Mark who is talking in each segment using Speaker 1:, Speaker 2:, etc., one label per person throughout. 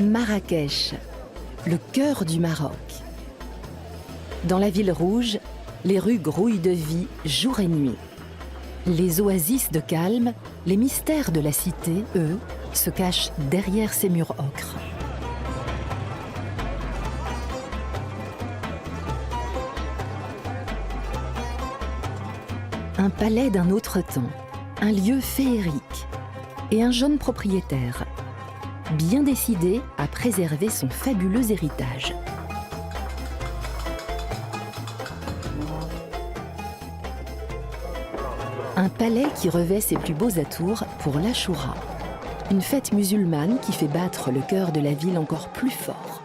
Speaker 1: Marrakech, le cœur du Maroc. Dans la ville rouge, les rues grouillent de vie jour et nuit. Les oasis de calme, les mystères de la cité, eux, se cachent derrière ces murs ocre. Un palais d'un autre temps, un lieu féerique et un jeune propriétaire, bien décidé à préserver son fabuleux héritage. Un palais qui revêt ses plus beaux atours pour l'Achoura, une fête musulmane qui fait battre le cœur de la ville encore plus fort.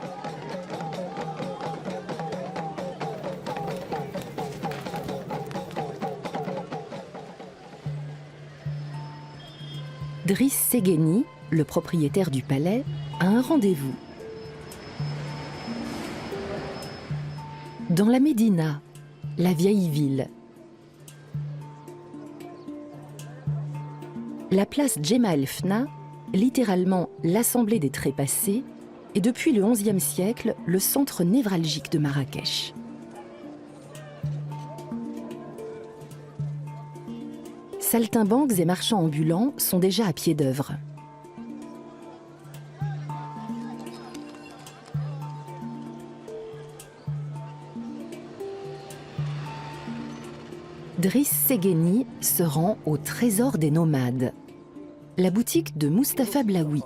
Speaker 1: Driss Segueni, le propriétaire du palais, a un rendez-vous. Dans la Médina, la vieille ville, la place Djema El Fna, littéralement l'Assemblée des Trépassés, est depuis le XIe siècle le centre névralgique de Marrakech. Saltimbanques et marchands ambulants sont déjà à pied d'œuvre. Driss Segueni se rend au trésor des nomades, la boutique de Mustapha Blaoui.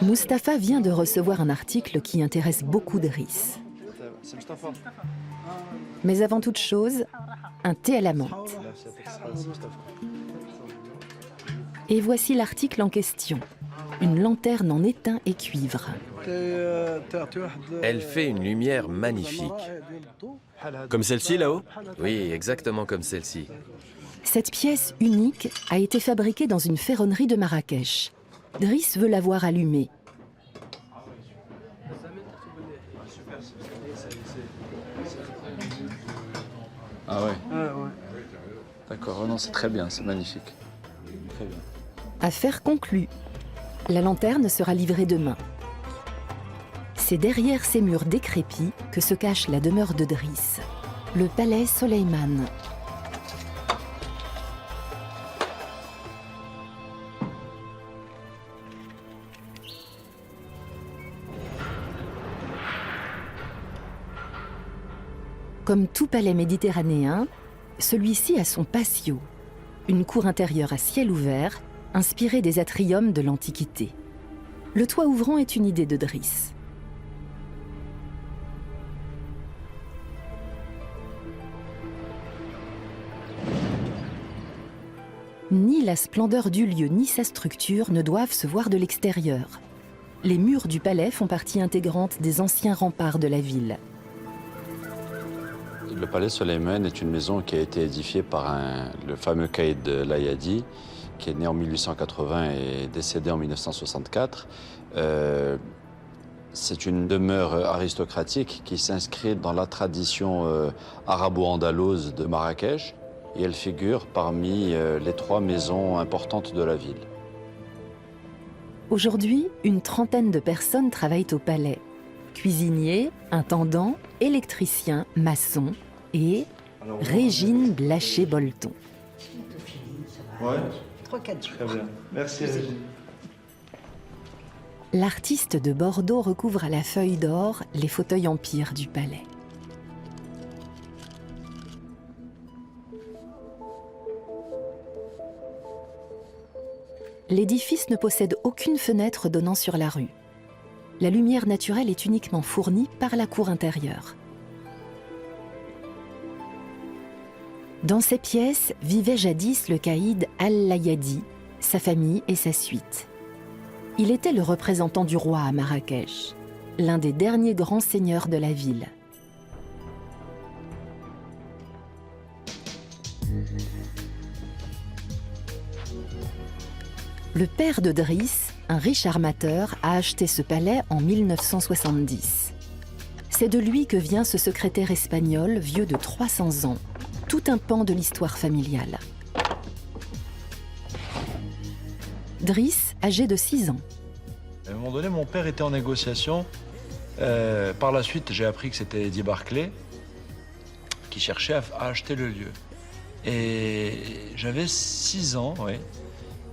Speaker 1: Mustapha vient de recevoir un article qui intéresse beaucoup Driss. Mais avant toute chose, un thé à la menthe. Et voici l'article en question. Une lanterne en étain et cuivre.
Speaker 2: Elle fait une lumière magnifique.
Speaker 3: Comme celle-ci là-haut?
Speaker 2: Oui, exactement comme celle-ci.
Speaker 1: Cette pièce unique a été fabriquée dans une ferronnerie de Marrakech. Driss veut la voir allumée.
Speaker 4: Ah ouais. D'accord, oh non, c'est très bien, c'est magnifique. Très bien.
Speaker 1: Affaire conclue. La lanterne sera livrée demain. C'est derrière ces murs décrépits que se cache la demeure de Driss, le palais Soleiman. Comme tout palais méditerranéen, celui-ci a son patio, une cour intérieure à ciel ouvert, inspirée des atriums de l'Antiquité. Le toit ouvrant est une idée de Driss. Ni la splendeur du lieu ni sa structure ne doivent se voir de l'extérieur. Les murs du palais font partie intégrante des anciens remparts de la ville.
Speaker 4: Le palais Soleiman est une maison qui a été édifiée par le fameux caïd Layadi, qui est né en 1880 et décédé en 1964. C'est une demeure aristocratique qui s'inscrit dans la tradition arabo-andalouse de Marrakech et elle figure parmi les 3 maisons importantes de la ville.
Speaker 1: Aujourd'hui, une trentaine de personnes travaillent au palais. Cuisiniers, intendants, électriciens, maçons et Régine Blaché-Bolton.
Speaker 5: Ouais.
Speaker 6: 3-4 jours.
Speaker 5: Très bien. Merci Régine.
Speaker 1: L'artiste de Bordeaux recouvre à la feuille d'or les fauteuils empire du palais. L'édifice ne possède aucune fenêtre donnant sur la rue. La lumière naturelle est uniquement fournie par la cour intérieure. Dans ces pièces vivait jadis le caïd Al-Layadi, sa famille et sa suite. Il était le représentant du roi à Marrakech, l'un des derniers grands seigneurs de la ville. Le père de Driss, un riche armateur, a acheté ce palais en 1970. C'est de lui que vient ce secrétaire espagnol vieux de 300 ans, tout un pan de l'histoire familiale. Driss, âgé de 6 ans.
Speaker 6: À un moment donné, mon père était en négociation. Par la suite, j'ai appris que c'était Eddie Barclay qui cherchait à acheter le lieu. Et j'avais 6 ans, oui.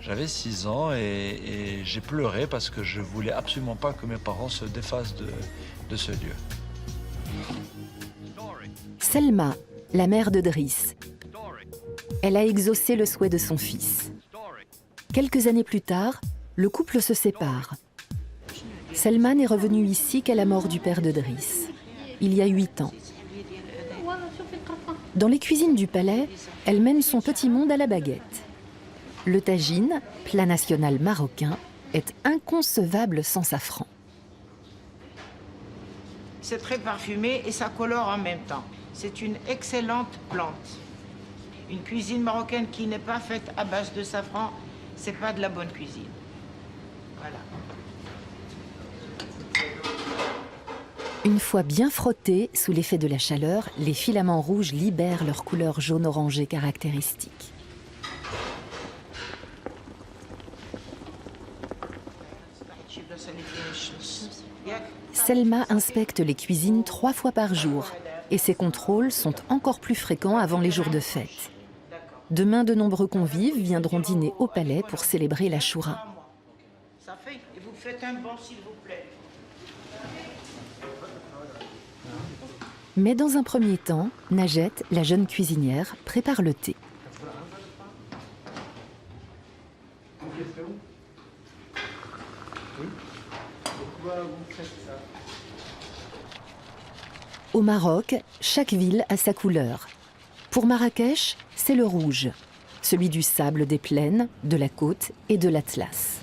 Speaker 6: J'avais 6 ans et j'ai pleuré parce que je voulais absolument pas que mes parents se défassent de ce lieu.
Speaker 1: Selma, la mère de Driss. Elle a exaucé le souhait de son fils. Quelques années plus tard, le couple se sépare. Selma n'est revenue ici qu'à la mort du père de Driss, il y a 8 ans. Dans les cuisines du palais, elle mène son petit monde à la baguette. Le tagine, plat national marocain, est inconcevable sans safran.
Speaker 7: C'est très parfumé et ça colore en même temps. C'est une excellente plante. Une cuisine marocaine qui n'est pas faite à base de safran, c'est pas de la bonne cuisine. Voilà.
Speaker 1: Une fois bien frottés, sous l'effet de la chaleur, les filaments rouges libèrent leur couleur jaune-orangé caractéristique. Selma inspecte les cuisines 3 fois par jour et ces contrôles sont encore plus fréquents avant les jours de fête. Demain, de nombreux convives viendront dîner au palais pour célébrer la Choura.
Speaker 7: Ça fait, et vous faites un bon, s'il vous plaît.
Speaker 1: Mais dans un premier temps, Najet, la jeune cuisinière, prépare le thé. Au Maroc, chaque ville a sa couleur. Pour Marrakech, c'est le rouge, celui du sable des plaines, de la côte et de l'Atlas.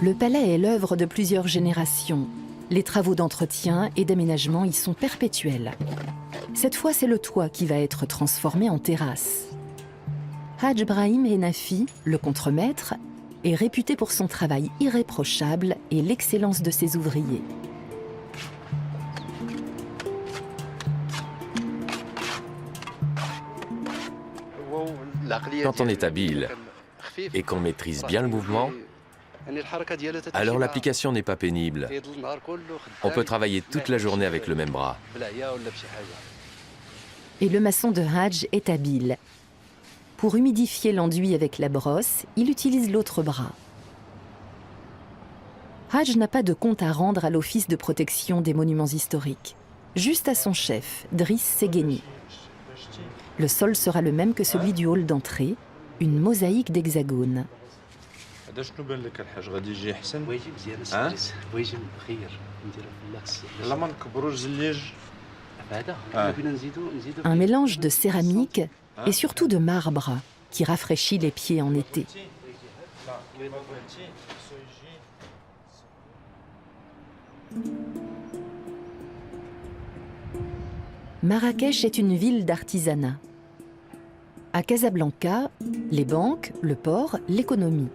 Speaker 1: Le palais est l'œuvre de plusieurs générations. Les travaux d'entretien et d'aménagement y sont perpétuels. Cette fois, c'est le toit qui va être transformé en terrasse. Hadj Brahim Enafi, le contremaître, est réputé pour son travail irréprochable et l'excellence de ses ouvriers.
Speaker 2: Quand on est habile et qu'on maîtrise bien le mouvement, alors l'application n'est pas pénible. On peut travailler toute la journée avec le même bras.
Speaker 1: Et le maçon de Hadj est habile. Pour humidifier l'enduit avec la brosse, il utilise l'autre bras. Hadj n'a pas de compte à rendre à l'Office de protection des monuments historiques, juste à son chef, Driss Segueni. Le sol sera le même que celui du hall d'entrée, une mosaïque d'hexagones. Un mélange de céramique et surtout de marbre qui rafraîchit les pieds en été. Marrakech est une ville d'artisanat. À Casablanca, les banques, le port, l'économie.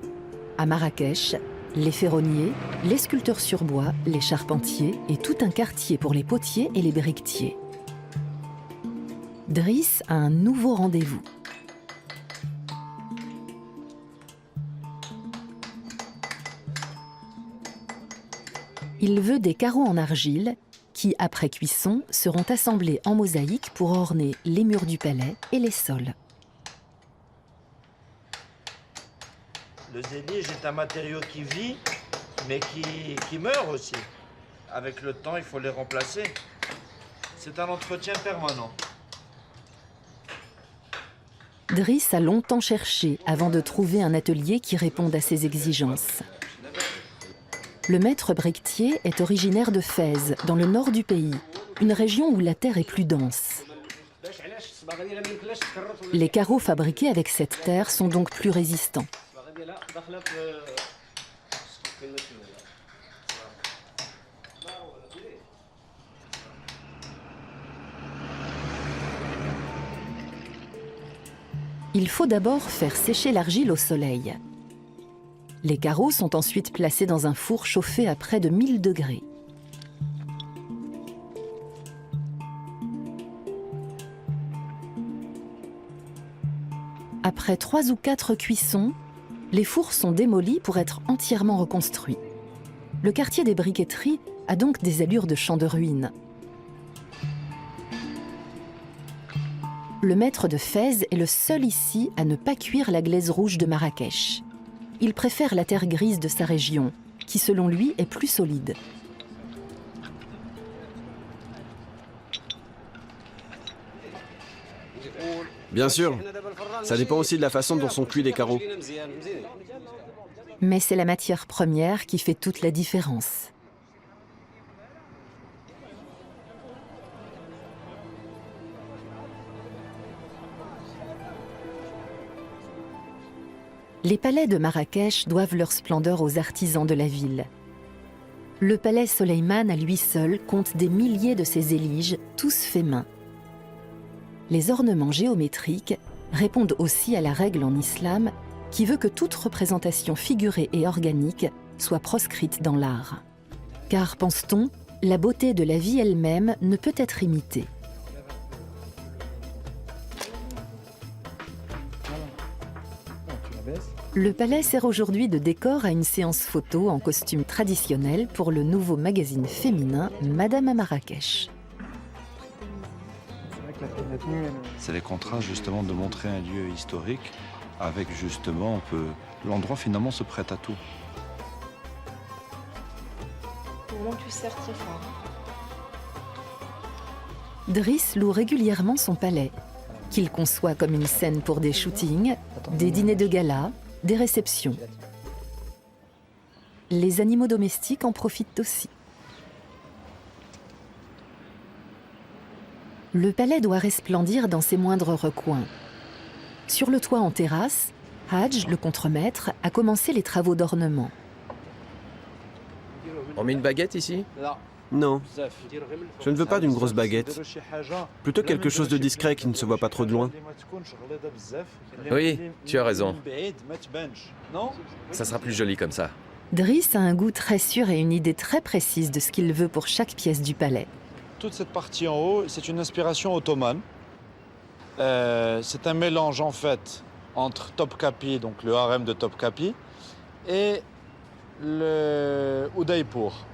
Speaker 1: À Marrakech, les ferronniers, les sculpteurs sur bois, les charpentiers et tout un quartier pour les potiers et les briquetiers. Driss a un nouveau rendez-vous. Il veut des carreaux en argile qui, après cuisson, seront assemblés en mosaïque pour orner les murs du palais et les sols.
Speaker 5: Le zélige est un matériau qui vit, mais qui meurt aussi. Avec le temps, il faut les remplacer. C'est un entretien permanent.
Speaker 1: Driss a longtemps cherché avant de trouver un atelier qui réponde à ses exigences. Le maître briquetier est originaire de Fès, dans le nord du pays, une région où la terre est plus dense. Les carreaux fabriqués avec cette terre sont donc plus résistants. Il faut d'abord faire sécher l'argile au soleil. Les carreaux sont ensuite placés dans un four chauffé à près de 1000 degrés. Après 3 ou 4 cuissons, les fours sont démolis pour être entièrement reconstruits. Le quartier des briqueteries a donc des allures de champ de ruines. Le maître de Fès est le seul ici à ne pas cuire la glaise rouge de Marrakech. Il préfère la terre grise de sa région, qui selon lui est plus solide.
Speaker 3: Bien sûr. Ça dépend aussi de la façon dont sont cuits les carreaux.
Speaker 1: Mais c'est la matière première qui fait toute la différence. Les palais de Marrakech doivent leur splendeur aux artisans de la ville. Le palais Soleiman à lui seul compte des milliers de ses éliges, tous faits main. Les ornements géométriques répondent aussi à la règle en islam qui veut que toute représentation figurée et organique soit proscrite dans l'art. Car, pense-t-on, la beauté de la vie elle-même ne peut être imitée. Le palais sert aujourd'hui de décor à une séance photo en costume traditionnel pour le nouveau magazine féminin Madame à Marrakech.
Speaker 4: C'est les contrastes justement de montrer un lieu historique avec justement l'endroit finalement se prête à tout.
Speaker 8: Comment tu sers très fort.
Speaker 1: Driss loue régulièrement son palais, qu'il conçoit comme une scène pour des shootings, des dîners de gala, des réceptions. Les animaux domestiques en profitent aussi. Le palais doit resplendir dans ses moindres recoins. Sur le toit en terrasse, Hadj, le contremaître, a commencé les travaux d'ornement.
Speaker 2: On met une baguette ici?
Speaker 3: Non. Je ne veux pas d'une grosse baguette. Plutôt quelque chose de discret qui ne se voit pas trop de loin.
Speaker 2: Oui, tu as raison. Ça sera plus joli comme ça.
Speaker 1: Driss a un goût très sûr et une idée très précise de ce qu'il veut pour chaque pièce du palais.
Speaker 5: Toute cette partie en haut, c'est une inspiration ottomane. C'est un mélange en fait entre Topkapi, donc le harem de Topkapi, et le Udaipur,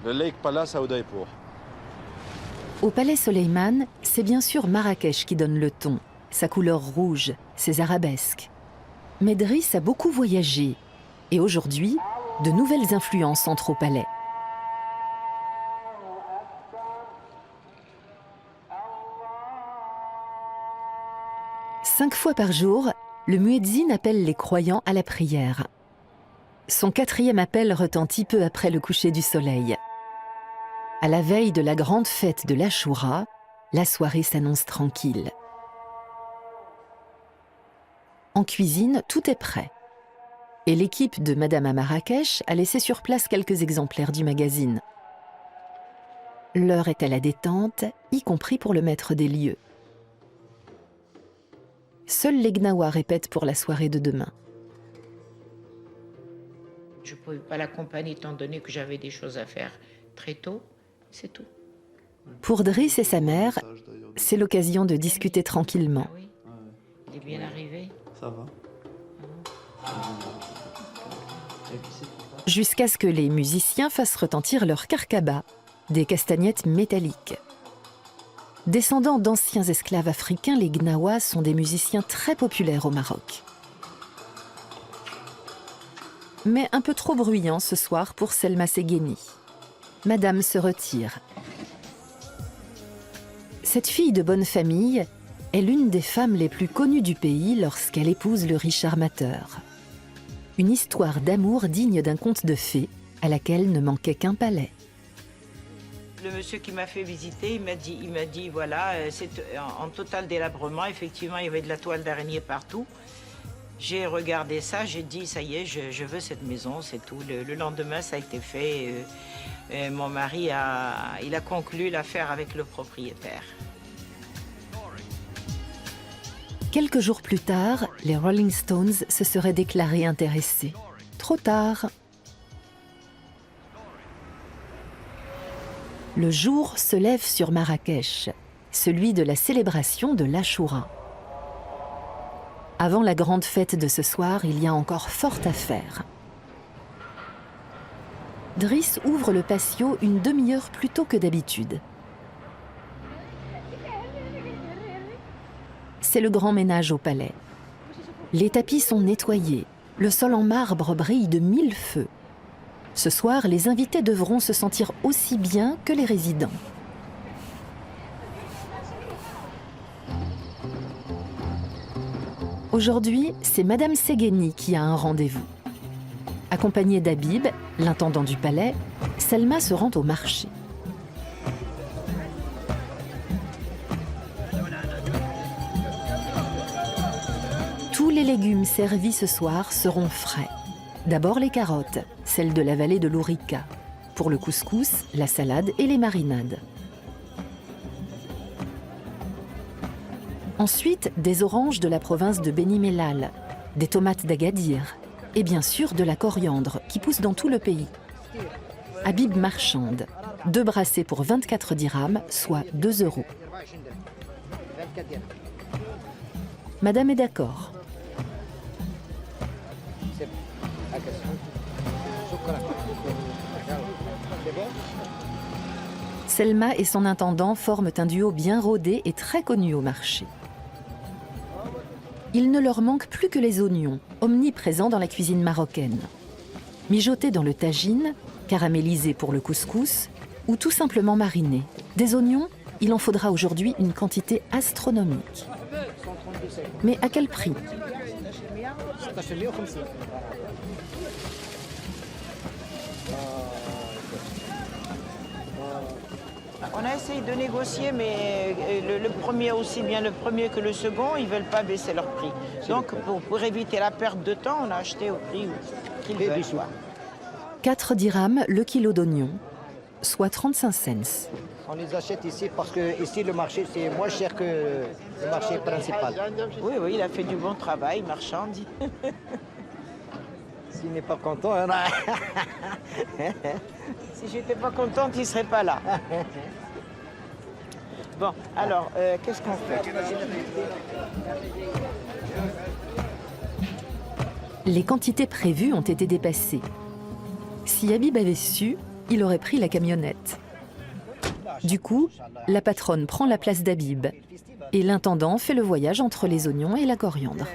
Speaker 5: le Lake Palace à Udaipur.
Speaker 1: Au palais Soleiman, c'est bien sûr Marrakech qui donne le ton, sa couleur rouge, ses arabesques. Mais Driss a beaucoup voyagé et aujourd'hui, de nouvelles influences entrent au palais. Cinq fois par jour, le muezzin appelle les croyants à la prière. Son 4e appel retentit peu après le coucher du soleil. À la veille de la grande fête de l'Achoura, la soirée s'annonce tranquille. En cuisine, tout est prêt. Et l'équipe de Madame à Marrakech a laissé sur place quelques exemplaires du magazine. L'heure est à la détente, y compris pour le maître des lieux. Seuls les Gnawa répètent pour la soirée de demain.
Speaker 7: Je ne pouvais pas l'accompagner étant donné que j'avais des choses à faire très tôt, c'est tout.
Speaker 1: Pour Driss et sa mère, c'est l'occasion de discuter tranquillement.
Speaker 7: Ah oui, il est bien arrivé.
Speaker 3: Ça va.
Speaker 1: Jusqu'à ce que les musiciens fassent retentir leurs karkaba, des castagnettes métalliques. Descendants d'anciens esclaves africains, les Gnawa sont des musiciens très populaires au Maroc. Mais un peu trop bruyant ce soir pour Selma Segueni. Madame se retire. Cette fille de bonne famille est l'une des femmes les plus connues du pays lorsqu'elle épouse le riche armateur. Une histoire d'amour digne d'un conte de fées à laquelle ne manquait qu'un palais.
Speaker 7: Le monsieur qui m'a fait visiter, il m'a dit voilà, c'est en total délabrement. Effectivement, il y avait de la toile d'araignée partout. J'ai regardé ça, j'ai dit ça y est, je veux cette maison, c'est tout. Le lendemain, ça a été fait. Mon mari il a conclu l'affaire avec le propriétaire.
Speaker 1: Quelques jours plus tard, les Rolling Stones se seraient déclarés intéressés. Trop tard. Le jour se lève sur Marrakech, celui de la célébration de l'Achoura. Avant la grande fête de ce soir, il y a encore fort à faire. Driss ouvre le patio une demi-heure plus tôt que d'habitude. C'est le grand ménage au palais. Les tapis sont nettoyés, le sol en marbre brille de 1000 feux. Ce soir, les invités devront se sentir aussi bien que les résidents. Aujourd'hui, c'est Madame Séguéni qui a un rendez-vous. Accompagnée d'Habib, l'intendant du palais, Selma se rend au marché. Tous les légumes servis ce soir seront frais. D'abord les carottes, celles de la vallée de l'Ourika, pour le couscous, la salade et les marinades. Ensuite, des oranges de la province de Beni Mellal, des tomates d'Agadir et bien sûr de la coriandre qui pousse dans tout le pays. Habib marchande, 2 brassées pour 24 dirhams, soit 2 €. Madame est d'accord. Selma et son intendant forment un duo bien rodé et très connu au marché. Il ne leur manque plus que les oignons, omniprésents dans la cuisine marocaine. Mijotés dans le tagine, caramélisés pour le couscous, ou tout simplement marinés. Des oignons, il en faudra aujourd'hui une quantité astronomique. Mais à quel prix ?
Speaker 7: On a essayé de négocier, mais le premier, aussi bien le premier que le second, ils ne veulent pas baisser leur prix. Donc, pour éviter la perte de temps, on a acheté au prix qu'ils veulent.
Speaker 1: 4 dirhams le kilo d'oignons, soit 35 cents.
Speaker 9: On les achète ici parce que ici le marché c'est moins cher que le marché principal.
Speaker 7: Oui, oui, il a fait du bon travail, marchand.
Speaker 9: S'il n'est pas content, hein.
Speaker 7: Si j'étais pas contente, il ne serait pas là. Bon, alors, qu'est-ce qu'on fait?
Speaker 1: Les quantités prévues ont été dépassées. Si Habib avait su, il aurait pris la camionnette. Du coup, la patronne prend la place d'Habib et l'intendant fait le voyage entre les oignons et la coriandre.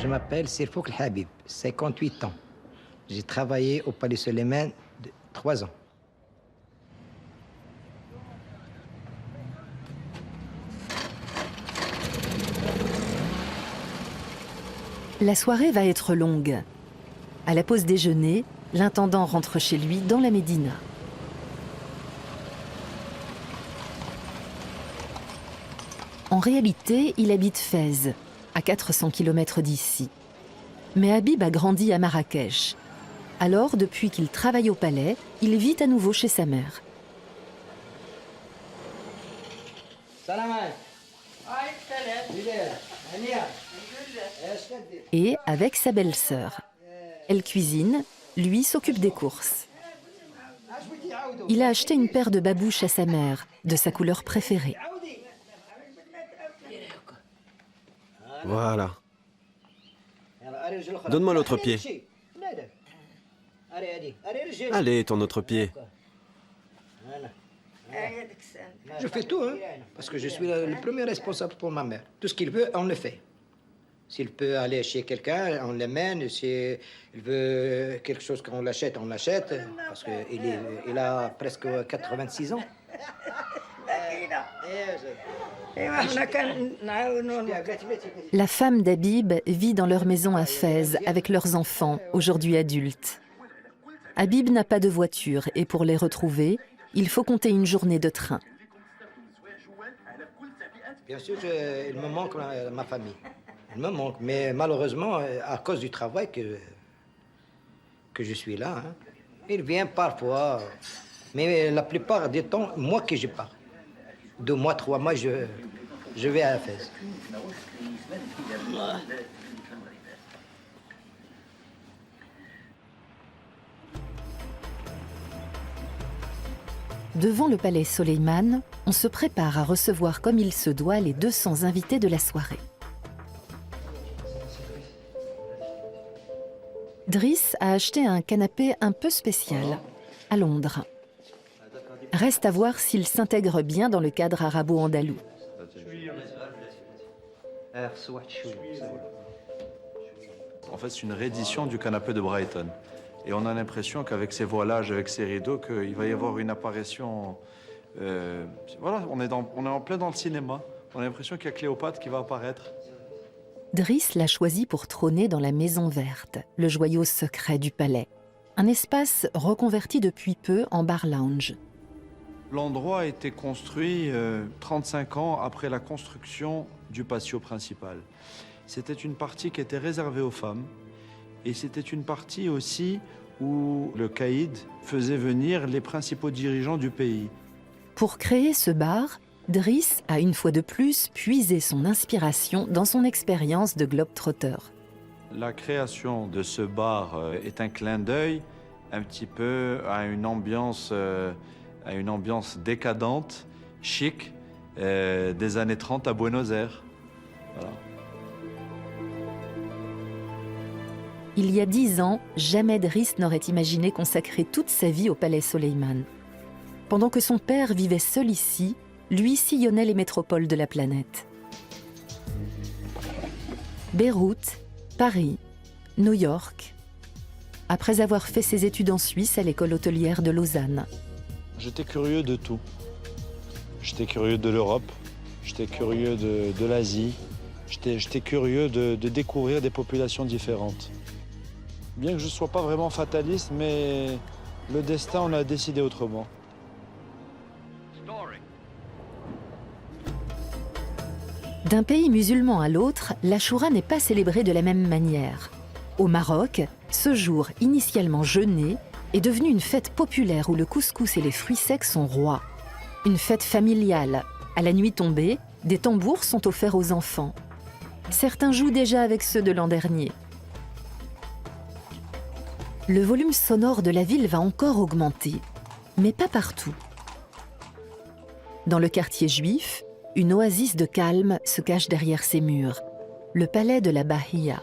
Speaker 9: Je m'appelle Sirfouk El Habib, 58 ans. J'ai travaillé au Palais Suleiman 3 ans.
Speaker 1: La soirée va être longue. À la pause déjeuner, l'intendant rentre chez lui dans la Médina. En réalité, il habite Fès, à 400 km d'ici. Mais Habib a grandi à Marrakech. Alors, depuis qu'il travaille au palais, il vit à nouveau chez sa mère. Et avec sa belle-sœur. Elle cuisine, lui s'occupe des courses. Il a acheté une paire de babouches à sa mère, de sa couleur préférée.
Speaker 3: Voilà. Donne-moi l'autre pied. Allez, ton autre pied.
Speaker 9: Je fais tout, hein, parce que je suis le premier responsable pour ma mère. Tout ce qu'il veut, on le fait. S'il peut aller chez quelqu'un, on l'amène. S'il veut quelque chose qu'on l'achète, on l'achète. Parce qu'il a presque 86 ans.
Speaker 1: La femme d'Habib vit dans leur maison à Fès avec leurs enfants, aujourd'hui adultes. Habib n'a pas de voiture et pour les retrouver, il faut compter une journée de train.
Speaker 9: Bien sûr, il me manque ma famille. Il me manque, mais malheureusement, à cause du travail que je suis là, hein. Il vient parfois, mais la plupart du temps, moi que je pars. 2 mois, 3 mois, je vais à Fès.
Speaker 1: devant le palais Soleiman, on se prépare à recevoir comme il se doit les 200 invités de la soirée. Driss a acheté un canapé un peu spécial, à Londres. Reste à voir s'il s'intègre bien dans le cadre arabo-andalou.
Speaker 5: En fait, c'est une réédition du canapé de Brighton. Et on a l'impression qu'avec ces voilages, avec ces rideaux, qu'il va y avoir une apparition... voilà, on est en plein dans le cinéma. On a l'impression qu'il y a Cléopâtre qui va apparaître.
Speaker 1: Driss l'a choisi pour trôner dans la Maison Verte, le joyau secret du palais. Un espace reconverti depuis peu en bar lounge.
Speaker 5: L'endroit a été construit 35 ans après la construction du patio principal. C'était une partie qui était réservée aux femmes et c'était une partie aussi où le caïd faisait venir les principaux dirigeants du pays.
Speaker 1: Pour créer ce bar, Driss a une fois de plus puisé son inspiration dans son expérience de globe-trotter.
Speaker 5: La création de ce bar est un clin d'œil un petit peu à une ambiance décadente, chic, des années 30 à Buenos Aires. Voilà.
Speaker 1: Il y a 10 ans, jamais Driss n'aurait imaginé consacrer toute sa vie au palais Soleiman. Pendant que son père vivait seul ici, lui sillonnait les métropoles de la planète. Beyrouth, Paris, New York. Après avoir fait ses études en Suisse à l'école hôtelière de Lausanne.
Speaker 5: J'étais curieux de tout. J'étais curieux de l'Europe, j'étais curieux de l'Asie, j'étais curieux de découvrir des populations différentes. Bien que je ne sois pas vraiment fataliste, mais le destin en a décidé autrement.
Speaker 1: D'un pays musulman à l'autre, l'Achoura n'est pas célébrée de la même manière. Au Maroc, ce jour initialement jeûné est devenu une fête populaire où le couscous et les fruits secs sont rois. Une fête familiale. À la nuit tombée, des tambours sont offerts aux enfants. Certains jouent déjà avec ceux de l'an dernier. Le volume sonore de la ville va encore augmenter, mais pas partout. Dans le quartier juif, une oasis de calme se cache derrière ses murs, le palais de la Bahia.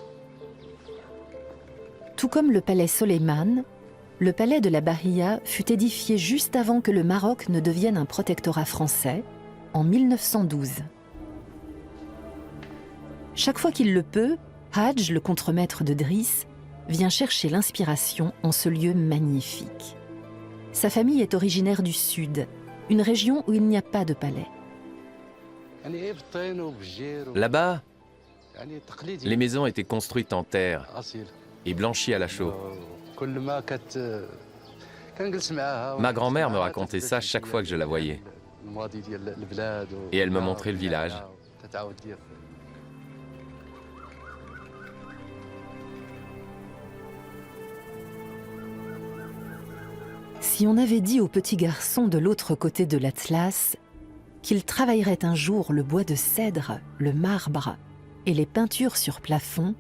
Speaker 1: Tout comme le palais Soleiman, le palais de la Bahia fut édifié juste avant que le Maroc ne devienne un protectorat français, en 1912. Chaque fois qu'il le peut, Hadj, le contremaître de Driss, vient chercher l'inspiration en ce lieu magnifique. Sa famille est originaire du Sud, une région où il n'y a pas de palais.
Speaker 2: Là-bas, les maisons étaient construites en terre et blanchies à la chaux. Ma grand-mère me racontait ça chaque fois que je la voyais. Et elle me montrait le village.
Speaker 1: Si on avait dit au petit garçon de l'autre côté de l'Atlas qu'il travaillerait un jour le bois de cèdre, le marbre et les peintures sur plafond,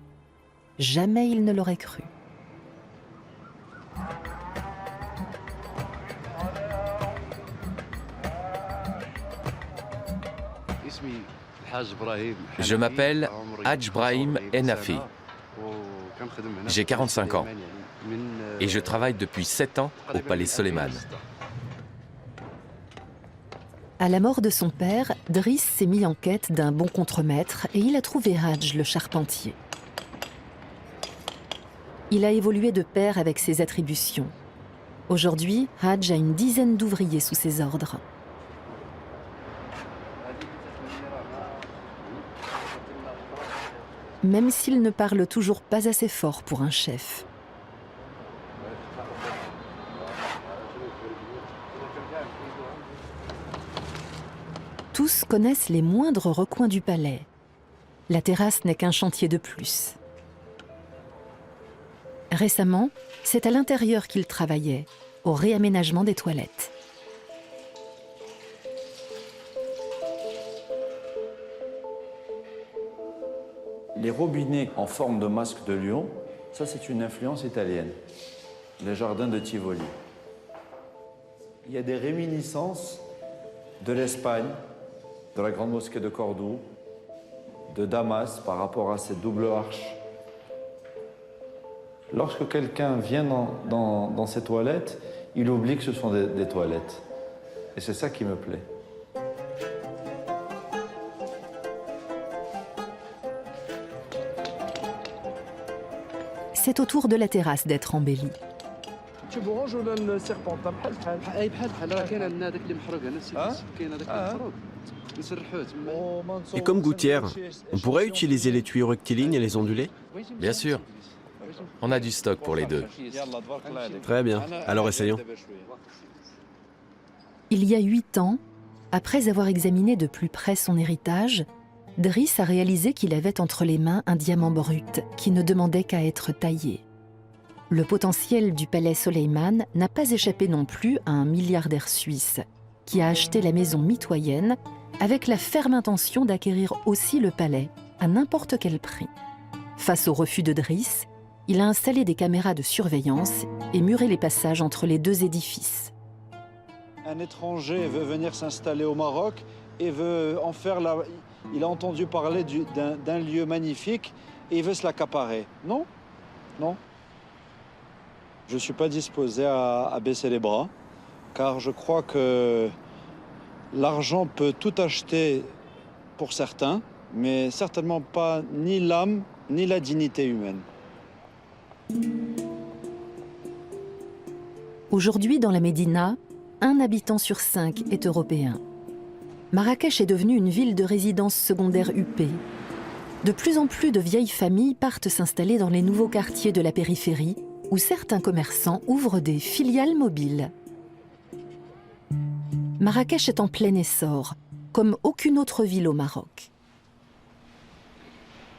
Speaker 1: jamais il ne l'aurait cru.
Speaker 2: Je m'appelle Hadj Brahim Ennafi. J'ai 45 ans et je travaille depuis 7 ans au palais Soleiman.
Speaker 1: À la mort de son père, Driss s'est mis en quête d'un bon contremaître et il a trouvé Hadj, le charpentier. Il a évolué de pair avec ses attributions. Aujourd'hui, Hadj a une dizaine d'ouvriers sous ses ordres. Même s'il ne parle toujours pas assez fort pour un chef. Tous connaissent les moindres recoins du palais. La terrasse n'est qu'un chantier de plus. Récemment, c'est à l'intérieur qu'il travaillait, au réaménagement des toilettes.
Speaker 5: Les robinets en forme de masque de lion, ça c'est une influence italienne. Les jardins de Tivoli. il y a des réminiscences de l'Espagne, de la grande mosquée de Cordoue, de Damas par rapport à ces doubles arches. Lorsque quelqu'un vient dans ces toilettes, il oublie que ce sont des toilettes. Et c'est ça qui me plaît.
Speaker 1: C'est au tour de la terrasse d'être embellie.
Speaker 3: Et comme gouttière, on pourrait utiliser les tuyaux rectilignes et les ondulés?
Speaker 2: Bien sûr. On a du stock pour les deux.
Speaker 3: Très bien, alors essayons.
Speaker 1: Il y a 8 ans, après avoir examiné de plus près son héritage, Driss a réalisé qu'il avait entre les mains un diamant brut qui ne demandait qu'à être taillé. Le potentiel du palais Soleiman n'a pas échappé non plus à un milliardaire suisse qui a acheté la maison mitoyenne avec la ferme intention d'acquérir aussi le palais à n'importe quel prix. Face au refus de Driss, il a installé des caméras de surveillance et muré les passages entre les deux édifices.
Speaker 5: Un étranger veut venir s'installer au Maroc et veut en faire la... Il a entendu parler d'un lieu magnifique et il veut se l'accaparer. Non, non. Je ne suis pas disposé à baisser les bras, car je crois que l'argent peut tout acheter pour certains, mais certainement pas ni l'âme ni la dignité humaine.
Speaker 1: Aujourd'hui, dans la Médina, 1 habitant sur 5 est européen. Marrakech est devenue une ville de résidence secondaire huppée. De plus en plus de vieilles familles partent s'installer dans les nouveaux quartiers de la périphérie, où certains commerçants ouvrent des filiales mobiles. Marrakech est en plein essor, comme aucune autre ville au Maroc.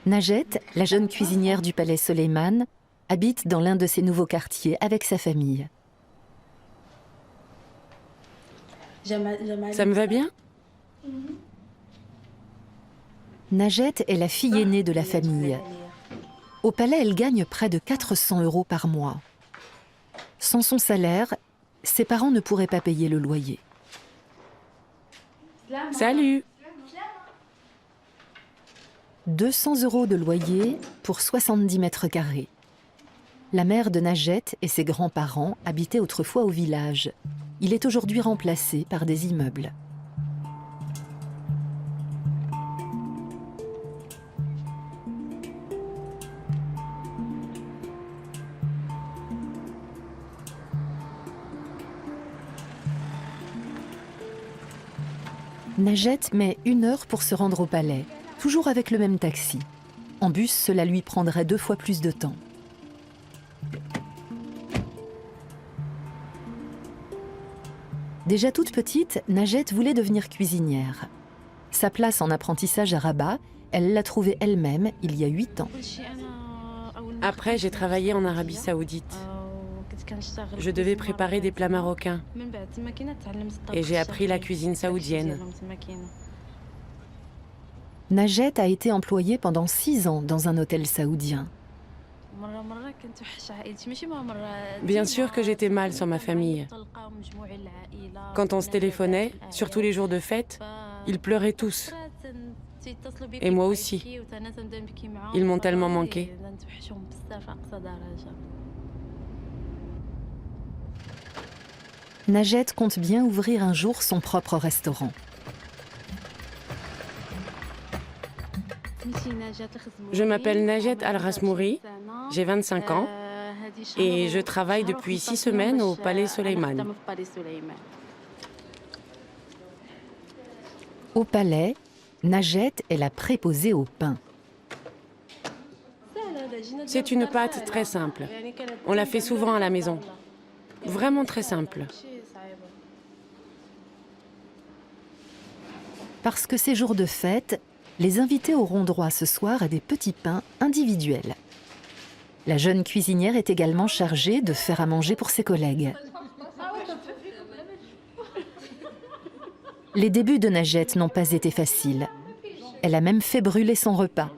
Speaker 1: Najet, la jeune cuisinière du palais Soleiman, habite dans l'un de ces nouveaux quartiers avec sa famille.
Speaker 10: Ça me va bien?
Speaker 1: Najet est la fille aînée de la famille. Au palais, elle gagne près de 400 € par mois. Sans son salaire, ses parents ne pourraient pas payer le loyer.
Speaker 10: Salut!
Speaker 1: 200 € de loyer pour 70 mètres carrés. La mère de Najet et ses grands-parents habitaient autrefois au village. Il est aujourd'hui remplacé par des immeubles. Najet met 1 heure pour se rendre au palais, toujours avec le même taxi. En bus, cela lui prendrait 2 fois plus de temps. Déjà toute petite, Najet voulait devenir cuisinière. Sa place en apprentissage à Rabat, elle l'a trouvée elle-même il y a 8 ans.
Speaker 10: Après, j'ai travaillé en Arabie Saoudite. Je devais préparer des plats marocains. Et j'ai appris la cuisine saoudienne.
Speaker 1: Najet a été employée pendant 6 ans dans un hôtel saoudien.
Speaker 10: Bien sûr que j'étais mal sans ma famille. Quand on se téléphonait, surtout les jours de fête, ils pleuraient tous. Et moi aussi. Ils m'ont tellement manqué.
Speaker 1: Najet compte bien ouvrir un jour son propre restaurant.
Speaker 10: Je m'appelle Najet Al-Rasmouri, j'ai 25 ans et je travaille depuis 6 semaines au palais Soleiman.
Speaker 1: Au palais, Najet est la préposée au pain.
Speaker 10: C'est une pâte très simple. On la fait souvent à la maison. Vraiment très simple.
Speaker 1: Parce que ces jours de fête, les invités auront droit ce soir à des petits pains individuels. La jeune cuisinière est également chargée de faire à manger pour ses collègues. Les débuts de Najet n'ont pas été faciles. Elle a même fait brûler son repas.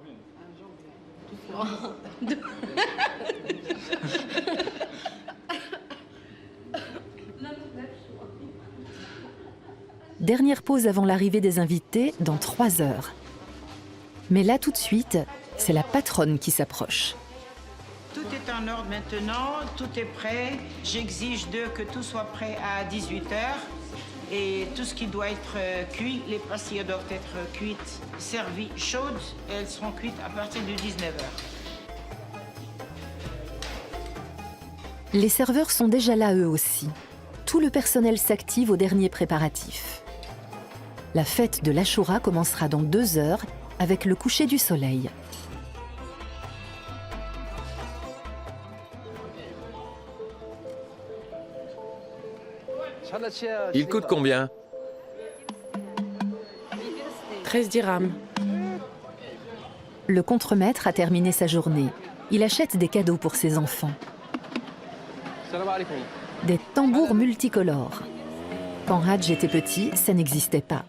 Speaker 1: dernière pause avant l'arrivée des invités dans 3 heures. Mais là, tout de suite, c'est la patronne qui s'approche.
Speaker 7: Tout est en ordre maintenant, tout est prêt. J'exige d'eux que tout soit prêt à 18 heures. Et tout ce qui doit être cuit, les pastilles doivent être cuites, servies chaudes, et elles seront cuites à partir de 19 heures.
Speaker 1: Les serveurs sont déjà là eux aussi. Tout le personnel s'active aux derniers préparatifs. La fête de l'Achoura commencera dans 2 heures avec le coucher du soleil.
Speaker 2: Il coûte combien?
Speaker 10: 13 dirhams.
Speaker 1: Le contremaître a terminé sa journée. Il achète des cadeaux pour ses enfants. Des tambours multicolores. Quand Hadj était petit, ça n'existait pas.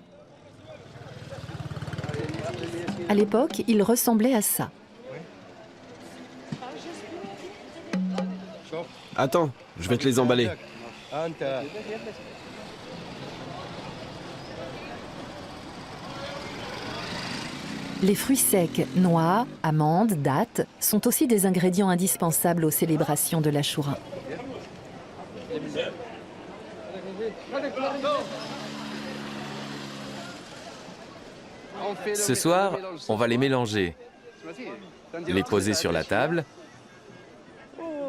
Speaker 1: À l'époque, il ressemblait à ça.
Speaker 3: Attends, je vais te les emballer.
Speaker 1: Les fruits secs, noix, amandes, dattes, sont aussi des ingrédients indispensables aux célébrations de l'Achoura.
Speaker 2: Ce soir, on va les mélanger, les poser sur la table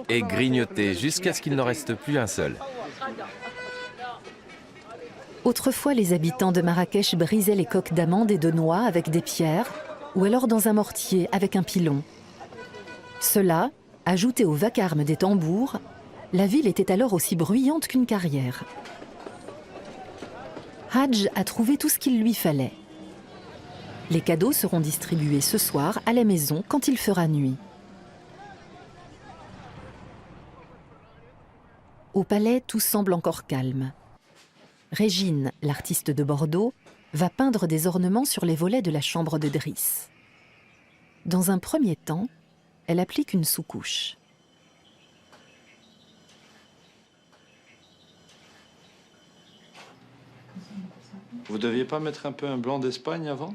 Speaker 2: et grignoter jusqu'à ce qu'il n'en reste plus un seul.
Speaker 1: Autrefois, les habitants de Marrakech brisaient les coques d'amandes et de noix avec des pierres ou alors dans un mortier avec un pilon. Cela, ajouté au vacarme des tambours, la ville était alors aussi bruyante qu'une carrière. Hadj a trouvé tout ce qu'il lui fallait. Les cadeaux seront distribués ce soir à la maison quand il fera nuit. Au palais, tout semble encore calme. Régine, l'artiste de Bordeaux, va peindre des ornements sur les volets de la chambre de Driss. Dans un premier temps, elle applique une sous-couche.
Speaker 5: Vous deviez pas mettre un peu un blanc d'Espagne avant?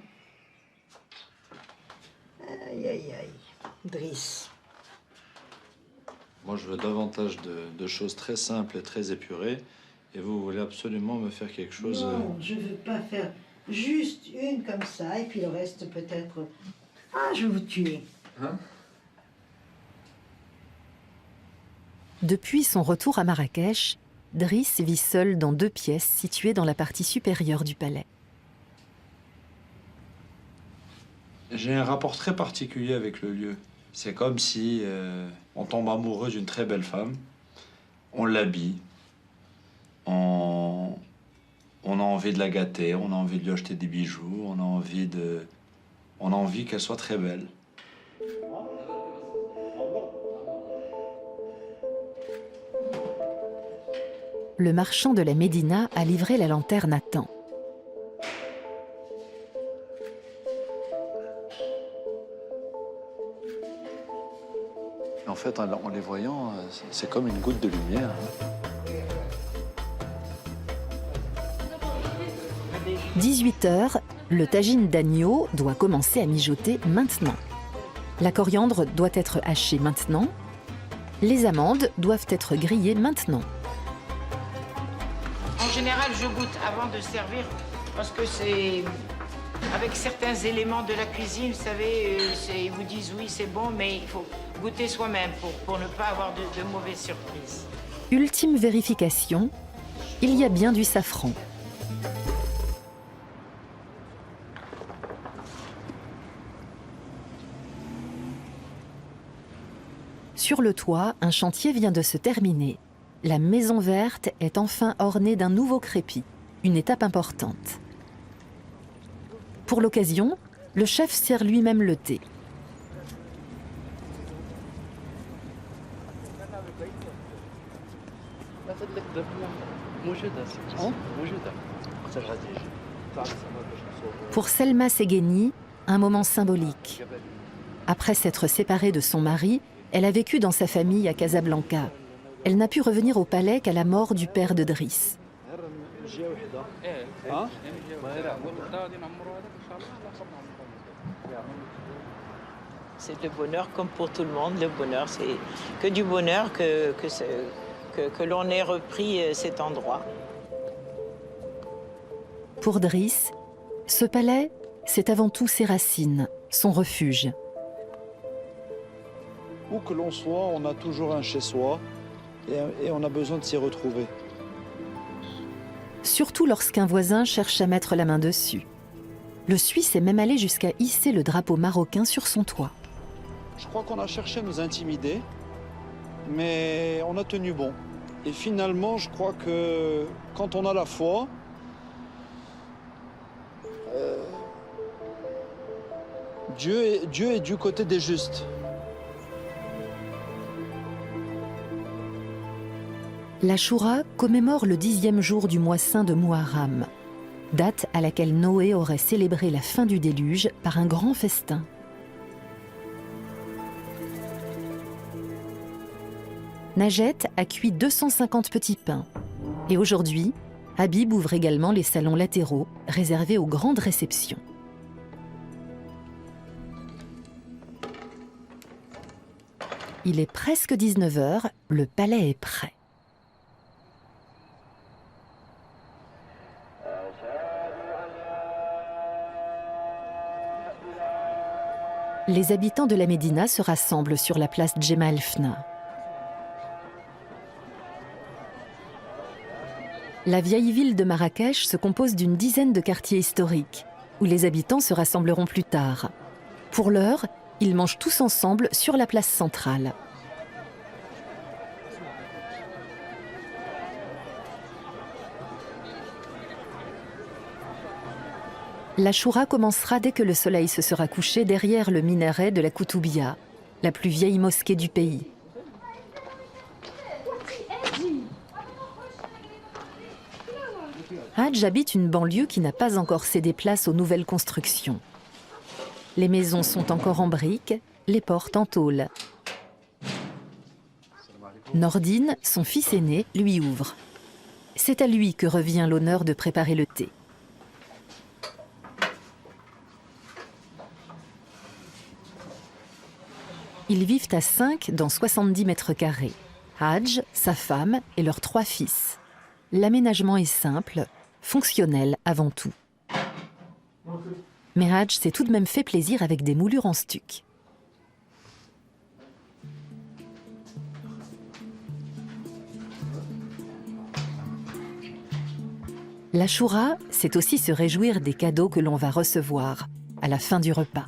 Speaker 9: Aïe, aïe, aïe. Driss.
Speaker 5: Moi, je veux davantage de choses très simples et très épurées. Et vous voulez absolument me faire quelque chose...
Speaker 9: Non, je veux pas faire juste une comme ça, et puis le reste peut-être... Ah, je vais vous tuer.
Speaker 5: Hein?
Speaker 1: Depuis son retour à Marrakech, Driss vit seul dans 2 pièces situées dans la partie supérieure du palais.
Speaker 5: J'ai un rapport très particulier avec le lieu. C'est comme si on tombe amoureux d'une très belle femme, on l'habille, on a envie de la gâter, on a envie de lui acheter des bijoux, on a envie qu'elle soit très belle.
Speaker 1: Le marchand de la Médina a livré la lanterne à temps.
Speaker 4: En fait, en les voyant, c'est comme une goutte de lumière.
Speaker 1: 18h, le tagine d'agneau doit commencer à mijoter maintenant. La coriandre doit être hachée maintenant. Les amandes doivent être grillées maintenant.
Speaker 7: En général, je goûte avant de servir parce que c'est... Avec certains éléments de la cuisine, vous savez, ils vous disent oui, c'est bon, mais il faut goûter soi-même pour ne pas avoir de mauvaises surprises.
Speaker 1: Ultime vérification, il y a bien du safran. Sur le toit, un chantier vient de se terminer. La maison verte est enfin ornée d'un nouveau crépi, une étape importante. Pour l'occasion, le chef sert lui-même le thé. Pour Selma Segueni, un moment symbolique. Après s'être séparée de son mari, elle a vécu dans sa famille à Casablanca. Elle n'a pu revenir au palais qu'à la mort du père de Driss.
Speaker 7: C'est le bonheur comme pour tout le monde. Le bonheur, c'est que du bonheur que l'on ait repris cet endroit.
Speaker 1: Pour Driss, ce palais, c'est avant tout ses racines, son refuge.
Speaker 5: Où que l'on soit, on a toujours un chez-soi et on a besoin de s'y retrouver.
Speaker 1: Surtout lorsqu'un voisin cherche à mettre la main dessus. Le Suisse est même allé jusqu'à hisser le drapeau marocain sur son toit.
Speaker 5: Je crois qu'on a cherché à nous intimider, mais on a tenu bon. Et finalement, je crois que quand on a la foi, Dieu est du côté des justes.
Speaker 1: L'Achoura commémore le 10e jour du mois saint de Muharram, date à laquelle Noé aurait célébré la fin du déluge par un grand festin. Najet a cuit 250 petits pains. Et aujourd'hui, Habib ouvre également les salons latéraux réservés aux grandes réceptions. Il est presque 19h, le palais est prêt. Les habitants de la Médina se rassemblent sur la place Djemal Fna. La vieille ville de Marrakech se compose d'une dizaine de quartiers historiques, où les habitants se rassembleront plus tard. Pour l'heure, ils mangent tous ensemble sur la place centrale. L'Achoura commencera dès que le soleil se sera couché derrière le minaret de la Koutoubia, la plus vieille mosquée du pays. Hadj habite une banlieue qui n'a pas encore cédé place aux nouvelles constructions. Les maisons sont encore en briques, les portes en tôle. Nordine, son fils aîné, lui ouvre. C'est à lui que revient l'honneur de préparer le thé. Ils vivent à 5 dans 70 mètres carrés. Hadj, sa femme et leurs 3 fils. L'aménagement est simple, fonctionnel avant tout. Mais Hadj s'est tout de même fait plaisir avec des moulures en stuc. L'Achoura, c'est aussi se réjouir des cadeaux que l'on va recevoir à la fin du repas.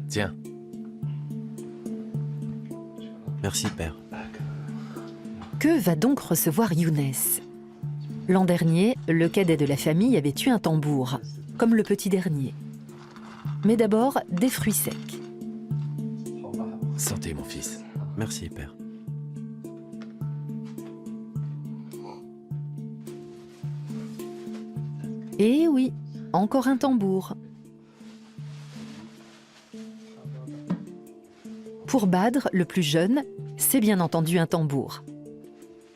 Speaker 2: Tiens.
Speaker 3: Merci, père.
Speaker 1: Que va donc recevoir Younes? L'an dernier, le cadet de la famille avait eu un tambour, comme le petit dernier. Mais d'abord, des fruits secs.
Speaker 2: Santé, mon fils.
Speaker 3: Merci, père.
Speaker 1: Et oui, encore un tambour. Pour Badr, le plus jeune, c'est bien entendu un tambour.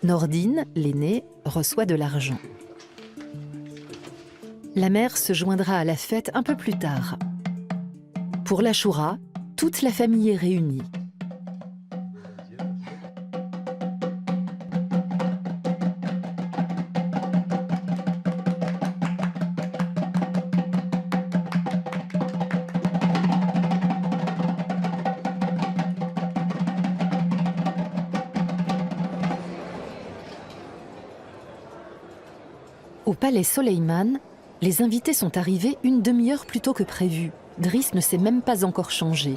Speaker 1: Nordine, l'aîné, reçoit de l'argent. La mère se joindra à la fête un peu plus tard. Pour l'Achoura, toute la famille est réunie. Au palais Soleiman, les invités sont arrivés une demi-heure plus tôt que prévu. Driss ne s'est même pas encore changé.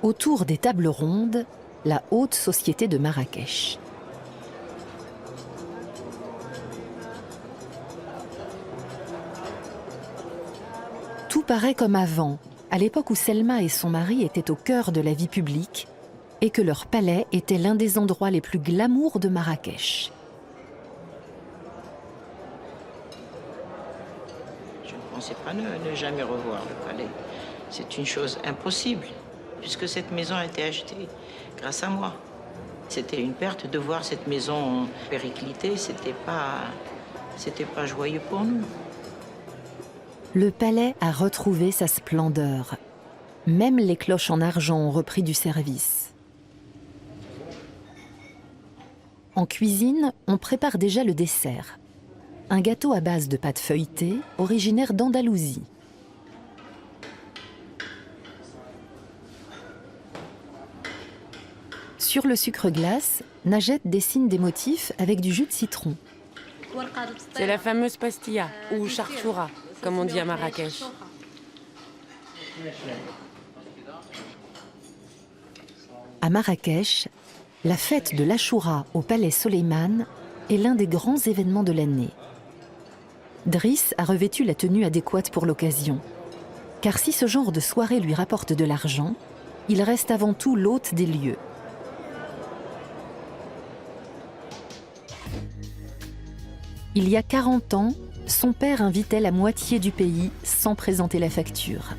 Speaker 1: Autour des tables rondes, la haute société de Marrakech. Tout paraît comme avant, à l'époque où Selma et son mari étaient au cœur de la vie publique, et que leur palais était l'un des endroits les plus glamour de Marrakech.
Speaker 7: Je ne pensais pas ne jamais revoir le palais. C'est une chose impossible. puisque cette maison a été achetée grâce à moi. C'était une perte de voir cette maison périclitée, c'était pas joyeux pour nous.
Speaker 1: Le palais a retrouvé sa splendeur. Même les cloches en argent ont repris du service. En cuisine, on prépare déjà le dessert. Un gâteau à base de pâte feuilletée, originaire d'Andalousie. Sur le sucre glace, Najed dessine des motifs avec du jus de citron.
Speaker 10: C'est la fameuse pastilla, ou charchoura, comme on dit à Marrakech.
Speaker 1: À Marrakech, la fête de l'Achoura au palais Soleiman est l'un des grands événements de l'année. Driss a revêtu la tenue adéquate pour l'occasion. Car si ce genre de soirée lui rapporte de l'argent, il reste avant tout l'hôte des lieux. Il y a 40 ans, son père invitait la moitié du pays sans présenter la facture.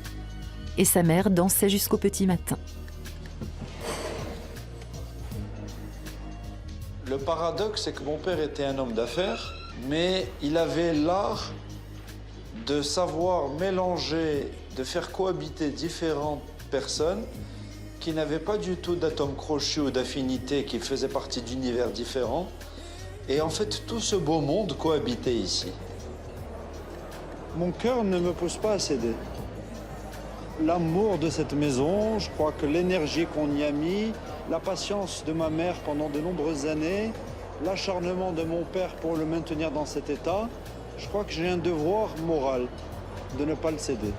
Speaker 1: Et sa mère dansait jusqu'au petit matin.
Speaker 5: Le paradoxe, c'est que mon père était un homme d'affaires, mais il avait l'art de savoir mélanger, de faire cohabiter différentes personnes qui n'avaient pas du tout d'atomes crochus ou d'affinités, qui faisaient partie d'univers différents. Et en fait, tout ce beau monde cohabitait ici. Mon cœur ne me pousse pas à céder. L'amour de cette maison, je crois que l'énergie qu'on y a mis, la patience de ma mère pendant de nombreuses années, l'acharnement de mon père pour le maintenir dans cet état, je crois que j'ai un devoir moral de ne pas le céder.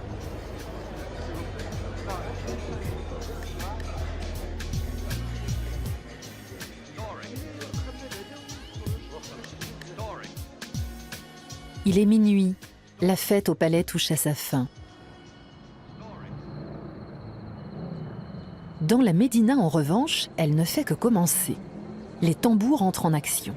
Speaker 1: Il est minuit, la fête au palais touche à sa fin. Dans la Médina, en revanche, elle ne fait que commencer. Les tambours entrent en action.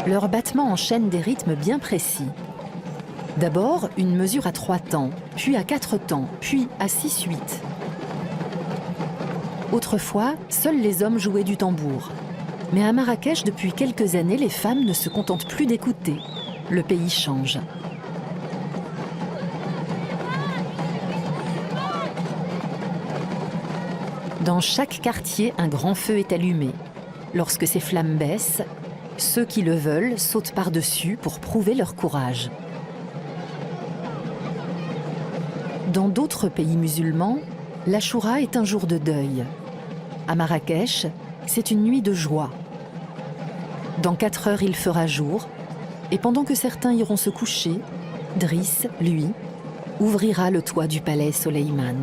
Speaker 1: Leurs battements enchaînent des rythmes bien précis. D'abord, une mesure à 3 temps, puis à 4 temps, puis à 6-8. Autrefois, seuls les hommes jouaient du tambour. Mais à Marrakech, depuis quelques années, les femmes ne se contentent plus d'écouter. Le pays change. Dans chaque quartier, un grand feu est allumé. Lorsque ces flammes baissent, ceux qui le veulent sautent par-dessus pour prouver leur courage. Dans d'autres pays musulmans, l'Achoura est un jour de deuil. À Marrakech, c'est une nuit de joie. Dans 4 heures, il fera jour, et pendant que certains iront se coucher, Driss, lui, ouvrira le toit du palais Soleiman.